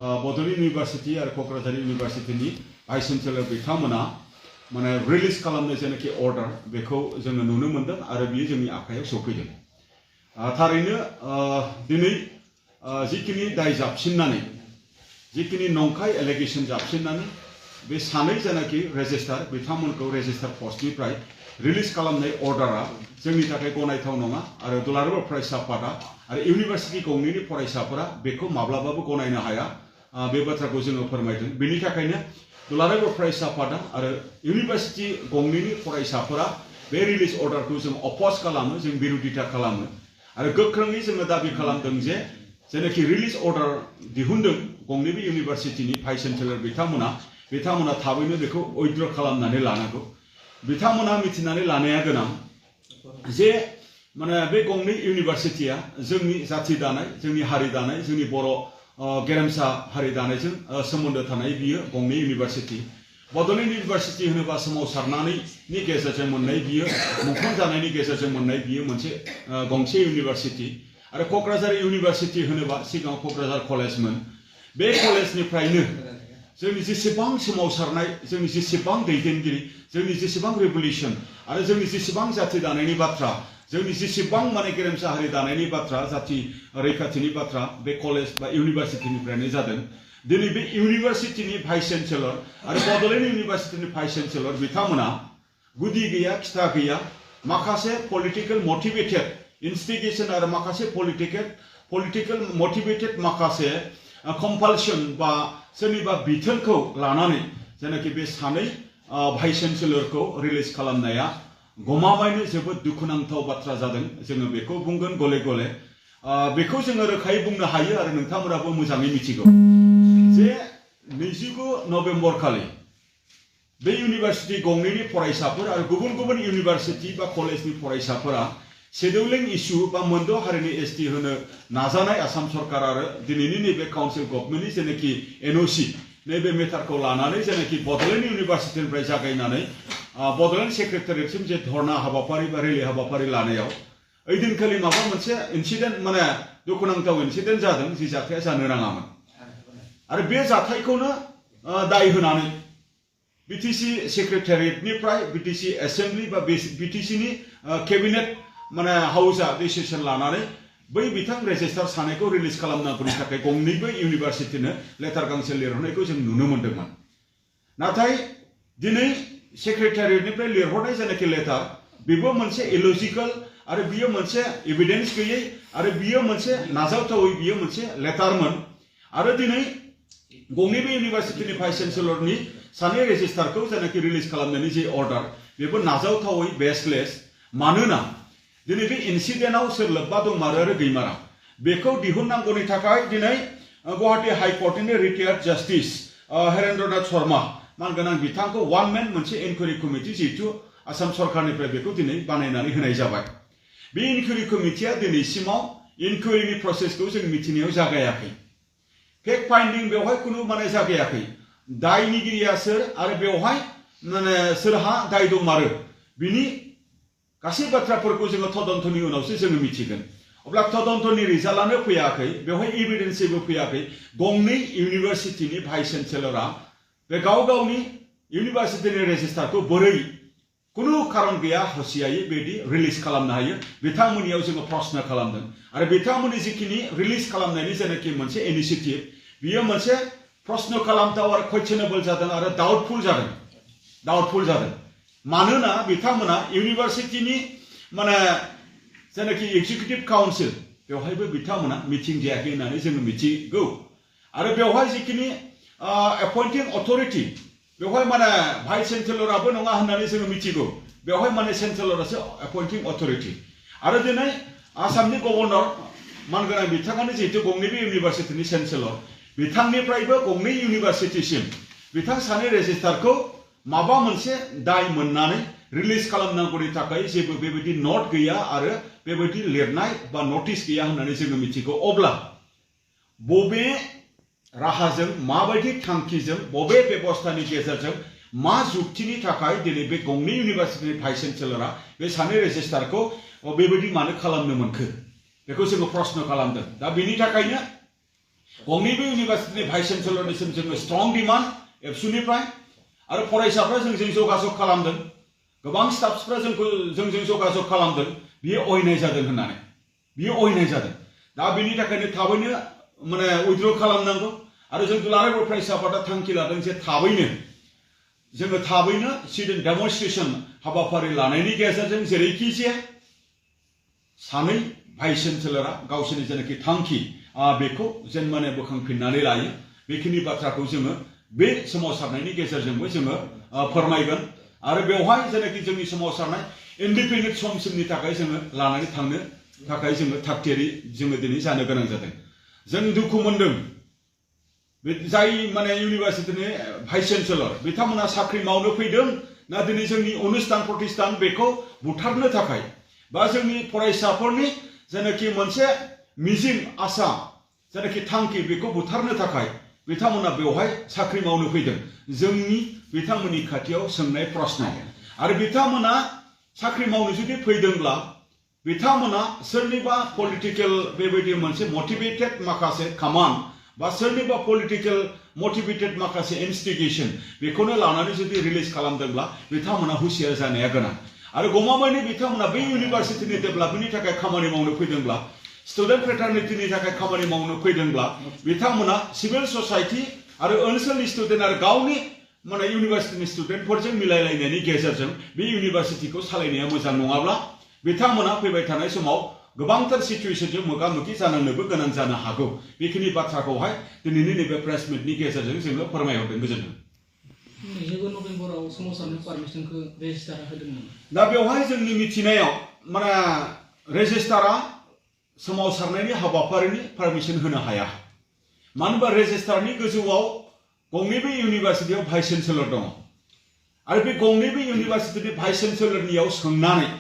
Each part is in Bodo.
बड'लेण्ड इउनिभार्सिटि आरो क'क्राझार इउनिभार्सिटिनि भाइस चेन्सेलर बिथांमोना माने रिलिज खालामनाय जेनाखि अर्डार बेखौ जोङो नुनो मोनदों आरो बियो जोंनि आखायाव सौफैदों। थारैनो दिनै जिखिनि दाय जाबसिननानै जिखिनि नंखाय एलिगेशन जाबसिननानै बे सानै जेनाखि रेजिस्टार बिथांमोनखौ रेजिस्टार पस्टनिफ्राय रिलिज खालामनाय अर्डारा जोंनि थाखाय गनायथाव नङा आरो दुलाराय बर' फरायसा आफादा आरो इउनिभार्सिटि गंनैनि फरायसाफोरा बेखौ माब्लाबाबो गनायनो हाया बे बाथ्राखौ जोङो फोरमायदों। बेनि थाखायनो दुलाराय बर' फरायसा आफादा आरो इउनिभार्सिटि गंनैनि फरायसाफोरा बे रिलिज अर्डारखौ जों अपोज खालामो, जों बिरोधिता खालामो आरो गोख्रोङै जोङो दाबि खालामदों जे जेनाखि रिलिज अर्डार दिहुनदों गंनैबो इउनिभार्सिटिनि भाइस चेन्सेलर बिथांमोना थाबैनो बेखौ उइथड्र खालामनानै लानांगौ। बिथांमोना मिथिनानै लानाया गोनां जे माने बे गंनै इउनिभार्सिटिया जोंनि जाथि दानाय, जोंनि हारि दानाय, जोंनि बर' गेरेमसा हारि दानायजों सोमोन्दो थानाय बियो गंनै इउनिभार्सिटि। बड'लेण्ड इउनिभार्सिटि होनोबा सोमावसारनायनि गेजेरजों मोननाय बियो मुंख्लं जानायनि गेजेरजों मोननाय बियो मोनसे गंसे इउनिभार्सिटि आरो क'क्राझार इउनिभार्सिटि होनोबा सिगाङाव क'क्राझार कलेजमोन। बे कलेजनिफ्रायनो जोंनि जेसेबां सोमावसारनाय, जोंनि जेसेबां दैदेनगिरि, जोंनि जेसेबां रिभलिउसन आरो जोंनि जेसेबां जाथि दानायनि बाथ्रा, जोंनि जेसेबां माने गेरेमसा हारि दानायनि बाथ्रा, जाथि रैखाथिनि बाथ्रा बे कलेज बा इउनिभार्सिटिनिफ्रायनो जादों। दिनै बे इउनिभार्सिटिनि भाइस चेन्सेलर आरो बड'लेण्ड इउनिभार्सिटिनि भाइस चेन्सेलर बिथांमोना गुदि गैया खिथा गैया माखासे पलिटिकेल मटिभेटेड इन्स्टिगेशन आरो माखासे पलिटिकेल मटिभेटेड माखासे कम्पालसन बा सोरनिबा बिथोनखौ लानानै जेनाखि बे सानै भाइस चेन्सेलरखौ रिलिज खालामनाया गमामायैनो जोबोद दुखुनांथाव बाथ्रा जादों। जोङो बेखौ बुंगोन गले गले। बेखौ जोङो रोखायै बुंनो हायो आरो नोंथांमोनाबो मोजाङै मिथिगौ जे 29 नभेम्बर खालि बे इउनिभार्सिटि गंनैनि फरायसाफोर आरो गुबुन गुबुन इउनिभार्सिटि बा कलेजनि फरायसाफोरा शेड्यूलिंग इश्यू बा मोनद' हारिनि एसटी होनो नाजानाय आसाम सरकार आरो दिनैनि नैबे काउन्सिल गभर्नमेन्टनि जेनाखि एनअसी नैबे मेटारखौ लानानै जेनाखि बड'लेण्ड इउनिभार्सिटिनिफ्राय जागायनानै बड'लेण्ड सेक्रेटारियेटसिम जे धरना हाबाफारि बा रेलि हाबाफारि लानायाव ओइदिनखालि माबा मोनसे इन्सिडेन्ट माने दुखुनांथाव इन्सिडेन्ट जादों जि जाथाया जानो नाङामोन आरो बे जाथायखौनो दाय होनानै बिटिसि सेक्रेटारियेटनिफ्राय बिटिसि एसेम्बलि बा बिटिसिनि केबिनेट माने हाउसआ डिसिसन लानानै बै बिथां रेजिस्टार सानैखौ रिलिज खालामनांगौनि थाखाय गंनैबो इउनिभार्सिटिनो लेटार गांसे लिरहरनायखौ जों नुनो मोन्दोंमोन। नाथाय दिनै सेक्रेटारियेटनिफ्राय लिरहरनाय जेनाखि लेटार बेबो मोनसे इलजिकेल आरो बियो मोनसे एभिडेन्स गैयै आरो बियो मोनसे नाजावथावै बियो मोनसे लेटारमोन आरो दिनै गंनैबो इउनिभार्सिटिनि भाइस चेन्सेलरनि सानै रेजिस्टारखौ जेनाखि रिलिज खालामनायनि जे अर्डार बेबो नाजावथावै बेसलेस। मानोना दिनै बे इन्सिडेन्टआव सोर लोब्बा दंमारो आरो गैमारा बेखौ दिहुननांगौनि थाखाय दिनै गुवाहाटी हाइकर्टनि रिटायार्ड जास्टिस हेरेन्द्रनाथ शर्मा मानगोनां बिथांखौ वान मेन मोनसे इनकुवेरि कमिटि जिहेतु आसाम सरकारनिफ्राय बेखौ दिनै बानायनानै होनाय जाबाय। बे इनकुवेरि कमिटिया दिनैसिमाव इनकुवेरिनि प्रसेसखौ जों मिथिनायाव जागायाखै। फेक्ट फाइन्डिं बेवहाय खुनु माने जागायाखै। दायनिगिरिया सोर आरो बेवहाय माने सोरहा दाय दंमारो बिनि गासै बाथ्राफोरखौ जोङो तदन्तनि उनावसो जोङो मिथिगोन। अब्ला तदन्तनि रिजाल्टआनो फैयाखै, बेवहाय एभिडेन्स जेबो फैयाखै। गंनै इउनिभार्सिटिनि भाइस चेन्सेलरा बे गाव गावनि इउनिभार्सिटिनि रेजिस्टारखौ बोरै खुनु खारन गैया हसियायै बेदि रिलिज खालामनो हायो बिथांमोननियाव जोङो प्रश्न खालामदों आरो बिथांमोननि जिखिनि रिलिज खालामनायनि जेनाखि मोनसे इनिशिएटिभ बियो मोनसे प्रश्न खालामथाव आरो क्वेश्चनेबल जादों आरो डाउटफुल जादों। मानोना बिथांमोना इउनिभार्सिटिनि माने जेनाखि एग्जिकिउटिभ काउन्सिल बेवहायबो बिथांमोना मिटिं जायाखै होननानै जोङो मिथिगौ आरो बेवहाय जिखिनि एपइन्टिं अथरिटि बेवहाय माने भाइस चेन्सेलराबो नङा होननानै जोङो मिथिगौ। बेवहाय माने चेन्सेलरासो एपइन्टिं अथरिटि आरो दिनै आसामनि गभर्नर मानगोनां बिथाङानो जिहेतु गंनैबो इउनिभार्सिटिनि चेन्सेलर बिथांनिफ्रायबो गंनै इउनिभार्सिटिसिम बिथां सानै रेजिस्टारखौ माबा मोनसे दाय मोननानै रिलिज खालामनांगौनि थाखाय जेबो बेबायदि नट गैया आरो बेबायदि लिरनाय बा नटिस गैया होननानै जोङो मिथिगौ। अब्ला बबे राहाजों माबायदि थांखिजों बबे बेबस्थानि गेजेरजों मा जुक्तिनि थाखाय दिनै बे गंनै इउनिभार्सिटिनि भाइस चेन्सेलरा बे सानै गंनैबो इउनिभारसिटिनि भाइस चेन्सेलरनिसिम जोङो स्ट्रं डिमान्ड एबसुनिफ्राय आरो फरायसाफ्रा जोंजों जगाजग खालामदों गोबां स्टाफसफ्रा जोंजों जगाजग खालामदों बियो अयनाय जादों होननानै बियो अयनाय जादों दा बेनि थाखायनो थाबैनो माने उइथड्र खालामनांगौ आरो जों दुलाराय बर' फरायसा आफादा थांखि लादों जे थाबैनो स्टुडेन्ट डेमनस्ट्रेशन हाबाफारि लानायनि गेजेरजों जेरैखि जाया सानै भाइस चेन्सेलरा गावसोरनि जेनाखि थांखि बेखौ जेन माने बोखांफिननानै लायो बेखिनि बाथ्राखौ जोङो बे सोमावसारनायनि गेजेरजोंबो जोङो फोरमायगोन आरो बेवहाय जेनाखि जोंनि सोमावसारनाय इन्डिपेन्डेन्ट समसिमनि थाखाय जोङो लानानै थांनो थाखाय जोङो थागथियारि जोङो दिनै जानो गोनां जादों जों दुखु मोनदों जाय माने इउनिभारसिटिनि भाइस चेन्सेलर बिथांमोना साख्रि मावनो फैदों ना दिनै जोंनि अनुष्ठान प्रतिष्ठान बेखौ बुथारनो थाखाय बा जोंनि फरायसाफोरनि जेनाखि मोनसे मिजिं आसा जेनाखि थांखि बेखौ बुथारनो थाखाय बिथांमोना बेवहाय साख्रि मावनो फैदों जोंनि बिथांमोननि खाथियाव सोंनाय प्रश्न आरो बिथांमोना साख्रि मावनो जुदि फैदोंब्ला बिथांमोना सोरनिबा पलिटिकल बेबायदि मोनसे मटिभेटेड माखासे खामान बा सोरनिबा पलिटिकल मटिभेटेड माखासे इन्स्टिगेशन बेखौनो लानानै जुदि रिलिज खालामदोंब्ला बिथांमोना हुसियार जानाया गोनां आरो गमामायैनो बिथांमोना बै इउनिभारसिटिनि डेभेलपमेन्टनि थाखाय खामानि मावनो फैदोंब्ला स्टुडेन्ट फ्रेटारनिटिनि थाखाय खामानि मावनो फैदोंब्ला बिथांमोना सिभिल ससाइटि आरो ओनसोलनि स्टुडेन्ट आरो गावनि माने इउनिभारसिटिनि स्टुडेन्टफोरजों मिलायलायनायनि गेजेरजों बे इउनिभारसिटिखौ सालायनाया मोजां नङाब्ला बिथांमोना फैबाय थानाय समाव गोबांथार सिचुएशनजों मोगा-मोगि जानांनोबो गोनां जानो हागौ बेखिनि बाथ्राखौहाय दिनैनि नैबे प्रेस मिटनि गेजेरजों जोङो फोरमायहरदों गोजोन्थों 27 नभेम्बराव सोमावसारनो पारमिसनखौ रेजिस्टारा होदोंमोन दा बेवहाय जोंनि मिथिनायाव माने रेजिस्टारा सोमावसारनायनि हाबाफारिनि पारमिसन होनो हाया मानो होनबा रेजिस्टारनि गोजौआव गंनैबो इउनिभारसिटियाव भाइस चेन्सेलर दङ आरो बे गंनैबो इउनिभारसिटिनि भाइस चेन्सेलरनियाव सोंनानै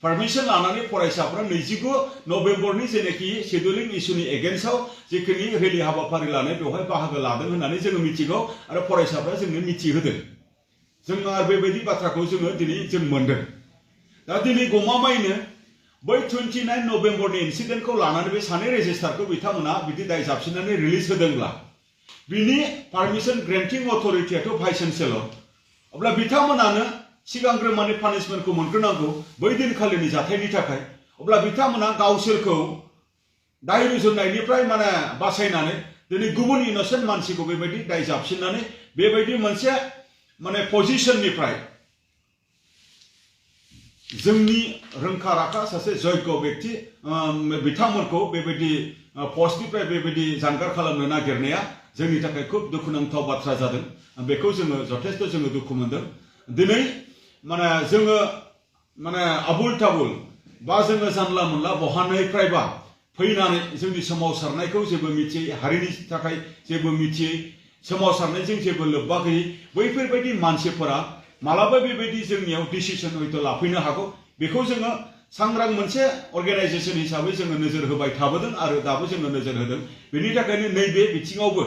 पारमिसन लानानै फरायसाफ्रा 29 नभेम्बरनि जेनाखि शेड्युलिं इस्युनि एगेन्स्टआव जिखिनि रेलि हाबाफारि लानाय बेवहाय बाहागो लादों होननानै जोङो मिथिगौ आरो फरायसाफ्रा जोंनो मिथिहोदों जोङो बेबायदि बाथ्राखौ जोङो दिनै जों मोनदों दा दिनै गमामायैनो बै 29 नभेम्बरनि इन्सिडेन्टखौ लानानै बे सानै रेजिस्टारखौ बिथांमोना बिदि दाय जाबसिननानै रिलिज होदोंब्ला बिनि पारमिसन ग्रेन्टिं अथरिटियाथ' भाइस चेन्सेलर अब्ला बिथांमोनानो सिगांग्रो माने पानिशमेन्टखौ मोनग्रोनांगौ बै दिनखालिनि जाथायनि थाखाय अब्ला बिथांमोना गावसोरखौ दाय रुजुननायनिफ्राय माने बासायनानै दिनै गुबुन इनोसेन्ट मानसिखौ बेबायदि दाय जाबसिननानै बेबायदि मोनसे माने पजिशननिफ्राय जोंनि रोंखा राखा सासे जयग व्यक्ति बिथांमोनखौ बेबायदि पस्टनिफ्राय बेबायदि जानगार खालामनो नागिरनाया जोंनि थाखाय खुब दुखुनांथाव बाथ्रा जादों बेखौ जोङो जथेस्थ जोङो दुखु मोनदों दिनै माने जोङो माने आबुल ताबुल बा जोङो जानला मोनला बहानिफ्रायबा फैनानै जोंनि सोमावसारनायखौ जेबो मिथियै हारिनि थाखाय जेबो मिथियै सोमावसारनायजों जेबो लोब्बा गैयै बैफोरबायदि मानसिफोरा मालाबा बेबायदि जोंनियाव डिसिसन हयथ' लाफैनो हागौ बेखौ जोङो सांग्रां मोनसे अर्गेनाइजेसन हिसाबै जोङो नोजोर होबाय थाबोदों आरो दाबो जोङो नोजोर होदों बेनि थाखायनो नैबे बिथिङावबो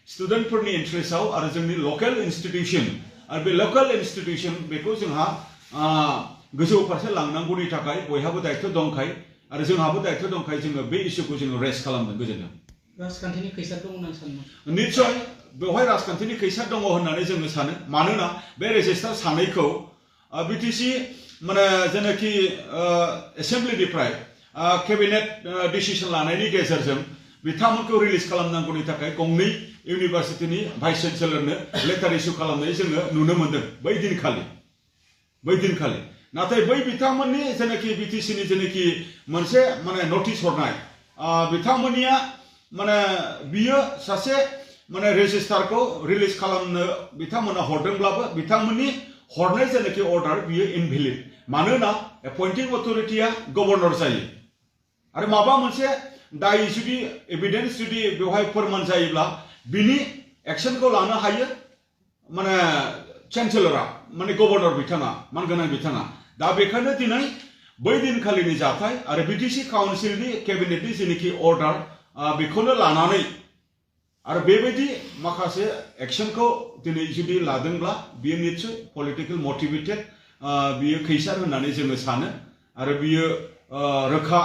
स्टुडेन्टफोरनि इन्ट्रेस्टआव आरो जोंनि लकेल इन्स्टिटिउसन आरो बे लकेल इन्स्टिटिउसन बेखौ जोंहा गोजौ फारसे लांनांगौनि थाखाय बयहाबो दायित्व दंखाय आरो जोंहाबो दायित्व दंखाय जोङो बे इस्युखौ जोङो रेज खालामदों गोजोनथों राजखान्थिनि खैसार दं होननानै सानो निश्चय बेवहाय राजखान्थिनि खैसार दङ होननानै जोङो सानो मानोना बे रेजिस्टार सानैखौ बिटिसि माने जेनाखि एसेम्ब्लिनिफ्राय केबिनेट डिसिसन लानायनि गेजेरजों बिथांमोनखौ रिलिज खालामनांगौनि थाखाय गंनै इउनिभारसिटिनि भाइस चेन्सेलरनो लेटार इस्यु खालामनाय जोङो नुनो मोनदों बै दिनखालि नाथाय बै बिथांमोननि जेनाखि बिटिसिनि जेनाखि मोनसे माने नटिस हरनाय बिथांमोननिया माने बियो सासे माने रेजिस्टारखौ रिलिज खालामनो बिथांमोना हरदोंब्लाबो बिथांमोननि हरनाय जेनाखि अर्डार बियो इनभेलिड मानोना एपइन्टिं अथरिटिया गभर्नर जायो आरो माबा मोनसे दाय जुदि एभिडेन्स जुदि बेवहाय फोरमान जायोब्ला बिनि एक्शनखौ लानो हायो माने चेन्सेलरा माने गभर्नर बिथाङा मानगोनां बिथाङा दा बेखायनो दिनै बै दिनखालिनि जाथाय आरो बिटिसि काउन्सिलनि केबिनेटनि जेनाखि अर्डार बेखौनो लानानै आरो बेबायदि माखासे एक्शनखौ दिनै जुदि लादोंब्ला बियो निश्चय पलिटिकल मटिभेटेड बियो खैसार होननानै जोङो सानो आरो बियो रोखा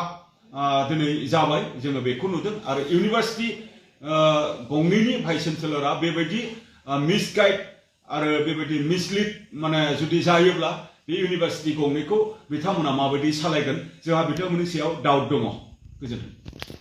दिनै जाबाय जोङो बेखौ नुदों आरो इउनिभारसिटि गंनैनि भाइस चेन्सेलरा बेबायदि मिसगाइड आरो बेबायदि मिसलिड माने जुदि जायोब्ला बे इउनिभार्सिटि गंनैखौ बिथांमोना माबायदि सालायगोन जोंहा बिथांमोननि सायाव डाउट दङ। गोजोन्थों।